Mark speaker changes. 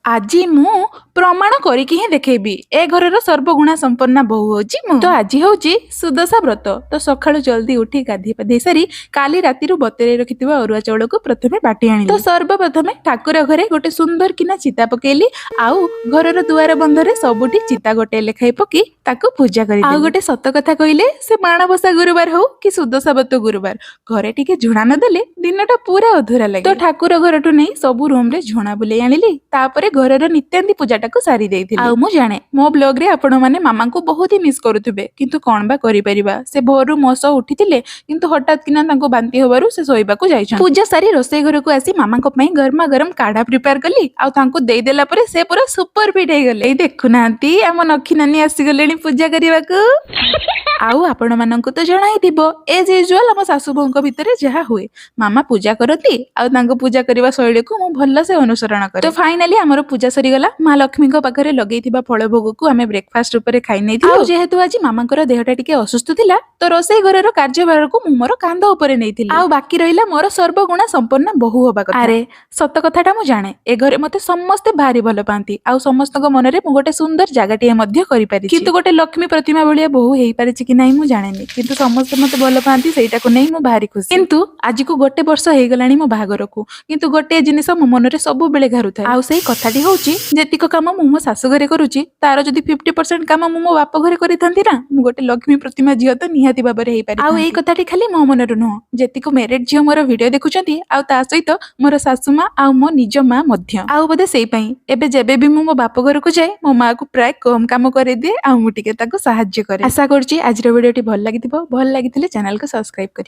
Speaker 1: ଆଜି ମୁଁ ପ୍ରମାଣ କରିକି ହିଁ ଦେଖେଇବି ଏ ଘରର ସର୍ବଗୁଣା ସମ୍ପନ୍ନ ବୋହୂ ହଉଛି ମୁଁ। ତ ଆଜି ହଉଛି ସୁଦଶା ବ୍ରତ। ତ ସକାଳୁ ଜଲ୍ଦି ଉଠି ଗାଧେଇ ପାଧେଇ ସାରି କାଲି ରାତିରୁ ବତୁରେଇ ରଖିଥିବା ଅରୁଆ ଚାଉଳକୁ ପ୍ରଥମେ ବାଟି ଆଣିଲି। ତ ସର୍ବପ୍ରଥମେ ଠାକୁର ଘରେ ଗୋଟେ ସୁନ୍ଦର କିନା ଚିତା ପକେଇଲି। ଆଉ ଘରର ଦୁଆର ବନ୍ଧରେ ସବୁଠି ଚିତା ଗୋଟେ ଲେଖାଏ ପକେଇ ତାକୁ ପୂଜା କରିଲି। ଆଉ ଗୋଟେ ସତ କଥା କହିଲେ, ସେ ମାଣବସା ଗୁରୁବାର ହଉ କି ସୁଦଶା ବ୍ରତ ଗୁରୁବାର, ଘରେ ଟିକେ ଝୁଣା ନଦେଲେ ଦିନଟା ପୁରା ଅଧୁରା ଲାଗେ। ତ ଠାକୁର ଘରଠୁ ନେଇ ସବୁ ରୁମରେ ଝୁଣା ବୁଲେଇ ଆଣିଲି। ତାପରେ ଘରର ନିତ୍ୟାନ୍ତି ପୂଜାଟାକୁ ସାରି ଦେଇଥିଲି। ଆଉ ମୁଁ ଜାଣେ ମୋ ବ୍ଲଗରେ ଆପଣମାନେ ମାମାଙ୍କୁ ବହୁତ ହି ମିସ୍ କରୁଥିବେ, କିନ୍ତୁ କଣ ବା କରିପାରିବା। ସେ ଭୋରରୁ ମୋ ସହ ଉଠିଥିଲେ, କିନ୍ତୁ ହଠାତ୍ କିନା ତାଙ୍କୁ ବାନ୍ତି ହବାରୁ ସେ ଶୋଇବାକୁ ଯାଇଛନ୍ତି। ପୂଜା ସାରି ରୋଷେଇ ଘରକୁ ଆସି ମାମାଙ୍କ ପାଇଁ ଗରମା ଗରମ କାଢା ପ୍ରିପେୟାର କଲି। ଆଉ ତାଙ୍କୁ ଦେଇଦେଲା ପରେ ସେ ପୁରା ସୁପର ଫିଟ୍ ହେଇଗଲେ। ଏଇ ଦେଖୁନାହାନ୍ତି ଆମ ନଖି ନାନୀ ଆସିଗଲେଣି ପୂଜା କରିବାକୁ। ଆଉ ଆପଣମାନଙ୍କୁ ତ ଜଣା ହିଁ ଥିବ, ଏଜ ୟୁଜୁଆଲ ଆମ ଶାଶୁ ବୋହୂଙ୍କ ଭିତରେ ଯାହା ହୁଏ, ମାମା ପୂଜା କରନ୍ତି ଆଉ ତାଙ୍କୁ ପୂଜା କରିବା ଶୈଳୀକୁ ମୁଁ ଭଲସେ ଅନୁସରଣ କରେ। ତ ଫାଇନାଲି ଆମର ପୂଜା ସରିଗଲା। ମା ଲକ୍ଷ୍ମୀଙ୍କ ପାଖରେ ଲଗେଇଥିବା ଫଳ ଭୋଗକୁ ଆମେ ବ୍ରେକଫାଷ୍ଟ ଉପରେ ଖାଇ ନେଇଥିଲୁ। ଆଉ ଯେହେତୁ ଆଜି ମାମାଙ୍କର ଦେହଟା ଟିକେ ଅସୁସ୍ଥ ଥିଲା, ତ ରୋଷେଇ ଘରର କାର୍ଯ୍ୟଭାରକୁ ମୁଁ ମୋର କାନ୍ଧ ଉପରେ ନେଇଥିଲି। ଆଉ ବାକି ରହିଲା ମୋର ସର୍ବଗୁଣା ସମ୍ପନ୍ନ ବୋହୂ ହବା କଥା। ଆରେ ସତ କଥାଟା ମୁଁ ଜାଣେ, ଏ ଘରେ ମତେ ସମସ୍ତେ ଭାରି ଭଲ ପାଆନ୍ତି। ଆଉ ସମସ୍ତଙ୍କ ମନରେ ମୁଁ ଗୋଟେ ସୁନ୍ଦର ଜାଗାଟିଏ ମଧ୍ୟ କରିପାରିଛି। କିନ୍ତୁ ଗୋଟେ ଲକ୍ଷ୍ମୀ ପ୍ରତିମା ଭଳିଆ ବୋହୂ ହେଇପାରିଛି କି ନାହିଁ ମୁଁ ଜାଣେନି, କିନ୍ତୁ ସମସ୍ତେ ମତେ ଭଲ ପାଆନ୍ତି, ସେଇଟାକୁ ନେଇ ମୁଁ ଭାରି ଖୁସି। କିନ୍ତୁ ଆଜିକୁ ଗୋଟେ ବର୍ଷ ହେଇଗଲାଣି ମୋ ବାହାଘରକୁ, କିନ୍ତୁ ଗୋଟିଏ ଜିନିଷ ମୋ ମନରେ ସବୁବେଳେ ଘାରୁଥାଏ। ଆଉ ସେଇ କଥାଟି ହଉଛି, ଯେତିକ କାମ ମୁଁ ମୋ ଶାଶୁ ଘରେ କରୁଛି, ତାର ଯଦି 50% କାମ ମୁଁ ମୋ ବାପ ଘରେ କରିଥାନ୍ତି ନା, ମୁଁ ଗୋଟେ ଲକ୍ଷ୍ମୀ ପ୍ରତିମା ଝିଅ ତ ନିହାତି ଭାବରେ ହେଇପାରିଥାନ୍ତି। ଆଉ ଏଇ କଥାଟି ଖାଲି ମୋ ମନରୁ ନୁହଁ, ଯେତିକ ମ୍ୟାରେଡ୍ ଝିଅ ମୋର ଭିଡିଓ ଦେଖୁଛନ୍ତି, ଆଉ ତା ସହିତ ମୋର ଶାଶୁ ମା ଆଉ ମୋ ନିଜ ମା ମଧ୍ୟ। ଆଉ ବୋଧେ ସେଇ ପାଇଁ ଏବେ ଯେବେ ବି ମୁଁ ମୋ ବାପ ଘରକୁ ଯାଏ, ମୋ ମାକୁ ପ୍ରାୟ କମ କାମ କରିଦିଏ, ଆଉ ମୁଁ ଟିକେ ତାକୁ ସାହାଯ୍ୟ କରେ। ଆଶା କରୁଛି ଆଜିର ଭିଡିଓଟି ଭଲ ଲାଗିଥିବ। ଭଲ ଲାଗିଥିଲେ ଚ୍ୟାନେଲକୁ ସବସ୍କ୍ରାଇବ କରିବେ।